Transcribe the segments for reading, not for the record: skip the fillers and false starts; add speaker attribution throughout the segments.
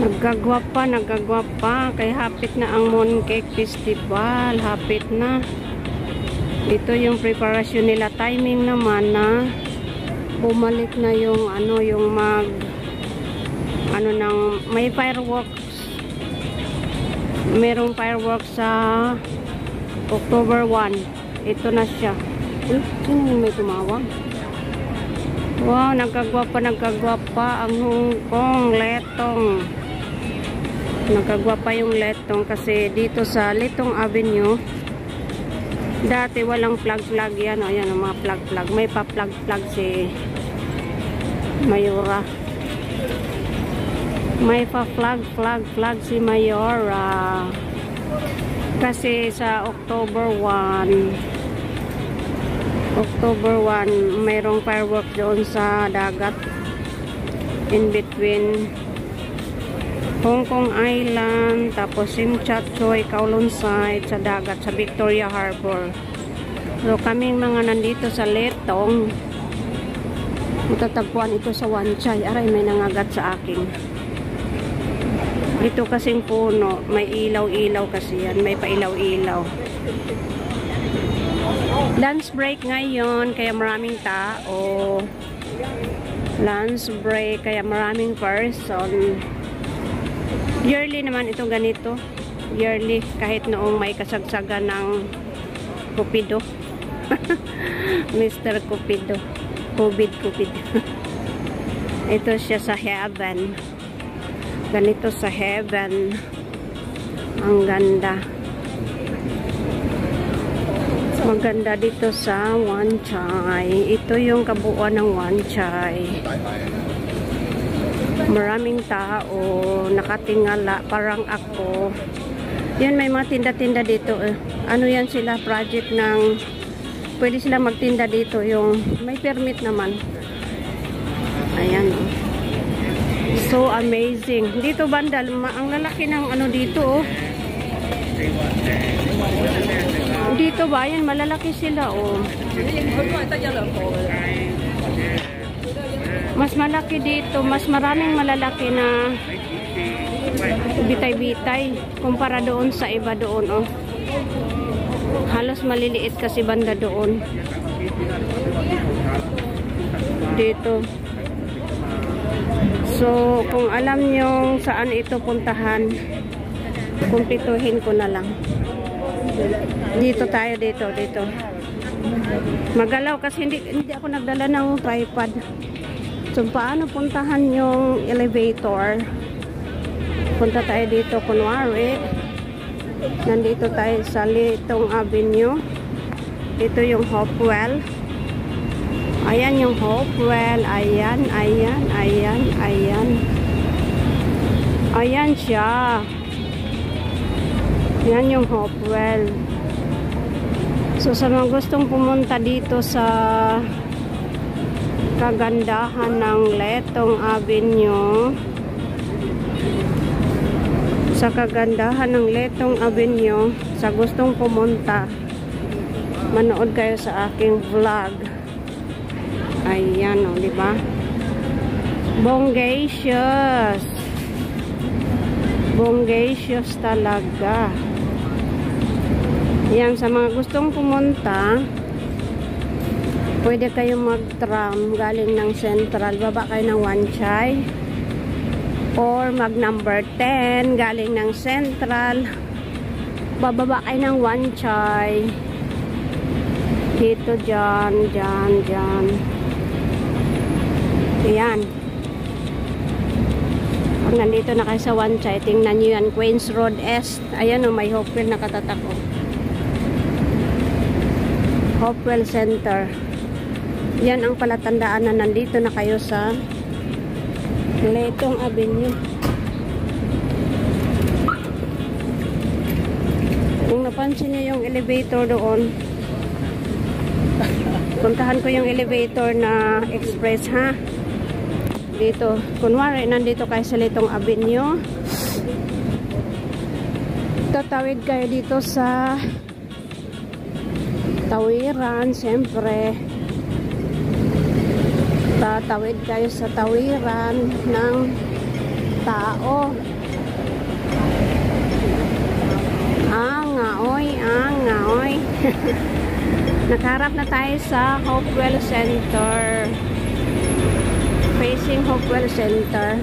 Speaker 1: Nagagwapa, kay hapit na ang Mooncake Festival, hapit na. Ito yung preparasyon nila, timing naman na bumalik na yung may fireworks. Merong fireworks sa October 1. Ito na siya. Sino yung may tumawag? Wow, nagkagwapa ang Hong Kong Letong. Nagkagwapa yung Letong kasi dito sa Letong Avenue dati walang flag yan. O yan ang mga flag. May pa flag si Mayora. May pa flag si Mayora. Kasi sa October 1 mayroong firework doon sa dagat in between Hong Kong Island, tapos Sim Chat Choy, Kowloon Side, sa dagat, sa Victoria Harbor. So kaming mga nandito sa Letong, matatagpuan ito sa Wan Chai. Aray, may nangagat sa akin. Ito kasing puno, may ilaw-ilaw kasi yan, may pailaw-ilaw. Lunch break ngayon, kaya maraming tao. Lunch break, kaya maraming person. Yearly naman ito ganito. Yearly, kahit noong may kasagsagan ng Cupido. Mr. Cupido. COVID. Ito siya sa heaven. Ganito sa heaven. Ang ganda. Maganda dito sa Wan Chai. Ito yung kabuuan ng Wan Chai. Maraming tao, nakatingala, parang ako. Yan, may mga tinda-tinda dito. Ano yan sila, project ng, pwede sila magtinda dito, yung may permit naman. Ayan. So amazing. Dito banda, ang lalaki ng ano dito, oh. Dito ba, yan, malalaki sila, oh. Mas malaki dito, mas maraming malalaki na bitay-bitay kumpara doon sa iba doon, oh. Halos maliliit kasi banda doon. Dito. So, kung alam nyo saan ito puntahan, kumpituhin ko na lang. Dito tayo, dito. Magalaw kasi hindi ako nagdala ng tripod. So, paano puntahan yung elevator? Punta tayo dito, kunwari. Nandito tayo sa Letong Avenue. Ito yung Hopewell. Ayan yung Hopewell. Ayan. Ayan siya. Yan yung Hopewell. So, sa mga gustong pumunta dito sa kagandahan ng Letong Avenue, sa kagandahan ng Letong Avenue, sa gustong pumunta, manood kayo sa aking vlog. Ayan, o, diba? Bongacious talaga. Yan, sa mga gustong pumunta, pwede kayong mag-tram galing ng Central, baba kayo ng Wan Chai, or mag number 10 galing ng Central, bababa kayo ng Wan Chai. Dito, dyan. Ayan. Pag nandito na kayo sa Wan Chai, tingnan nyo yan, Queens Road East. Ayan o, may Hopewell nakatatak o. Hopewell Center. Yan ang palatandaan na nandito na kayo sa Letong Avenue. Kung napansin nyo yung elevator doon, puntahan ko yung elevator na express, ha? Dito. Kunwari, nandito kayo sa Letong Avenue. Tatawid kayo dito sa Tawiran, siyempre. Tatawid kayo sa Tawiran ng tao. Angaoy. Nakaharap na tayo sa Hopewell Center. Facing Hopewell Center.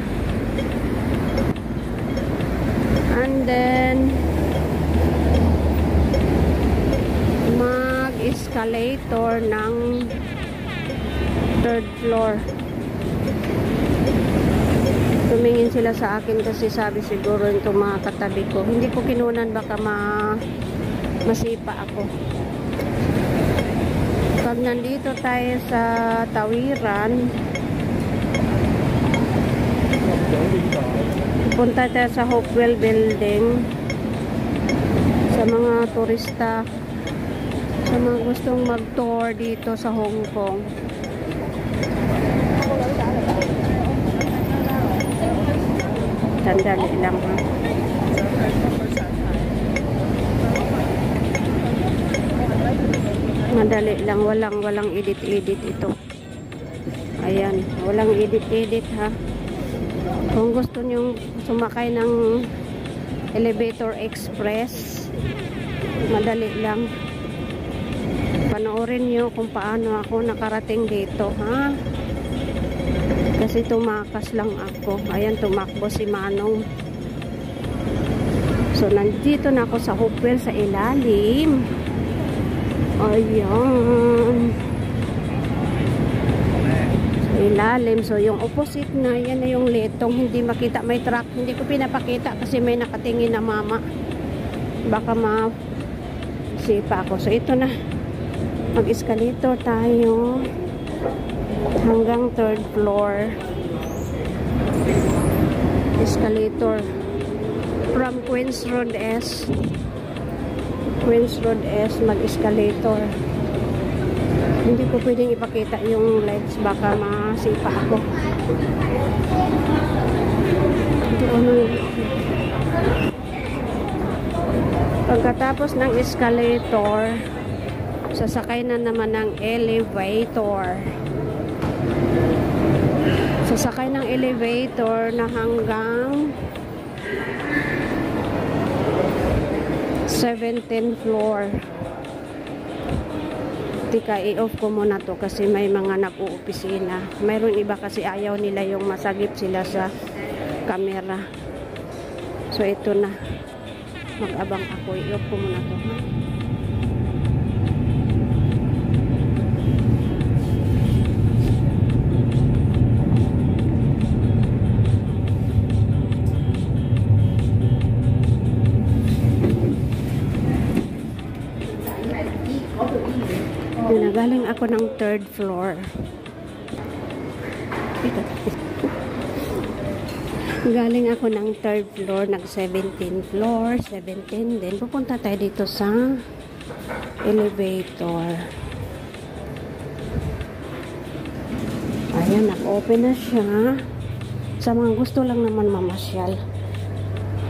Speaker 1: And then mag-escalator ng 3rd floor. Tumingin sila sa akin kasi sabi siguro itong mga katabi ko. Hindi ko kinunan, baka masipa ako. Pag nandito tayo sa Tawiran, punta tayo sa Hopewell Building. Sa mga turista, sa mga gustong mag-tour dito sa Hong Kong. Sandali lang, ha. Madali lang, walang edit ito. Ayan, walang edit ha. Kung gusto nyo sumakay ng Elevator Express, madali lang. Panoorin nyo kung paano ako nakarating dito, ha. Kasi tumakas lang ako. Ayan, tumakbo si Manong. So, nandito na ako sa Hopewell sa ilalim. Ayan. Sa ilalim. So, yung opposite na, yan na yung letong. Hindi makita. May truck. Hindi ko pinapakita kasi may nakatingin na mama. Baka masipa ako. So, ito na. Mag-escalator tayo hanggang 3rd floor. Escalator from Queens Road S mag-escalator. Hindi ko pwedeng ipakita yung lights, baka masipa ako. Pagkatapos ng escalator, sasakay na naman ng elevator. Sasakay ng elevator na hanggang 17th floor. Tika, i-off ko muna to kasi may mga nag-uupisina. Mayroon iba kasi ayaw nila yung masagip sila sa camera. So ito na. Mag-abang ako. I-off ko muna to, ha? Galing ako ng 3rd floor. Galing ako ng 3rd floor, nag 17th floor, 17, then pupunta tayo dito sa elevator. Ayan, nag-open na siya. Sa mga gusto lang naman mamasyal.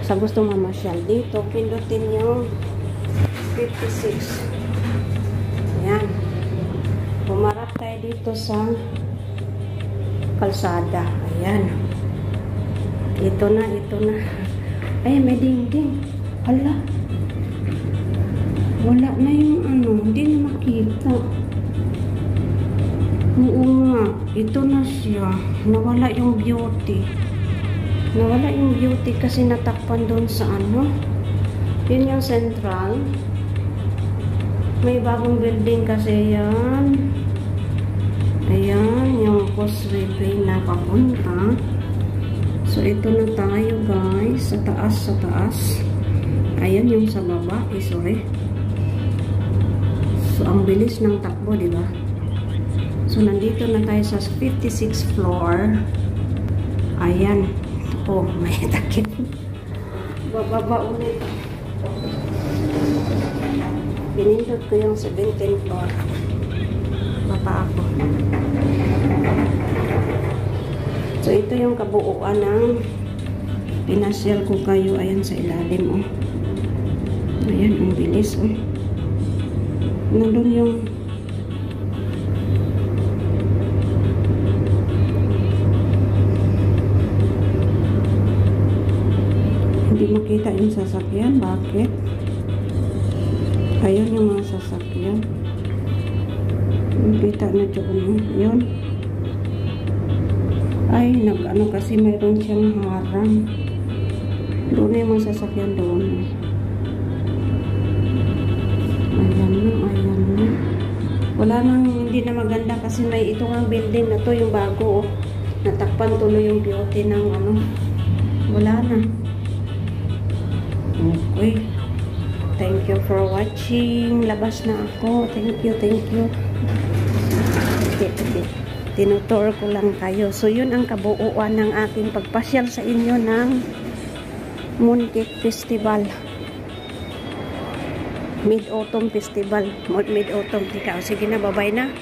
Speaker 1: Sa gusto mamasyal dito, pindutin yung 56. Ayan. Pumarap tayo dito sa kalsada. Ayan. Ito na. Ay, may dingding. Hala. Wala na yung hindi na makita. Oo nga. Ito na siya. Nawala yung beauty. Kasi natakpan doon sa Yun yung central. May bagong building kasi yan. Ayan, yung Causeway na papunta. So, ito na tayo, guys. Sa taas. Ayan yung sa baba. Sorry. So, ang bilis ng takbo, diba? So, nandito na tayo sa 56th floor. Ayan. Oh, may takip. Bababa ulit. Pinindot ko yung 17th floor. Baba ako. So, ito yung kabuuan ng pinasyal ko kayo. Ayan sa ilalim, oh. Ayan, ang bilis, oh. Nandun yung makita yung sasakyan. Bakit? Ayun yung mga sasakyan. Makita na doon. Yun. Ay, nag-ano kasi mayroon siyang harang. Doon yung mga sasakyan doon. Ayan na, ayan na. Wala nang, hindi na maganda kasi may ito ang building na to, yung bago. Natakpan tuloy yung beauty ng ano. Wala na. Okay. Thank you for watching. Labas na ako. Thank you, thank you. Okay. Tinutour ko lang kayo. So, yun ang kabuuan ng aking pagpasyal sa inyo ng Mooncake Festival. Mid-Autumn Festival. Mid-Autumn. Sige na, bye-bye na.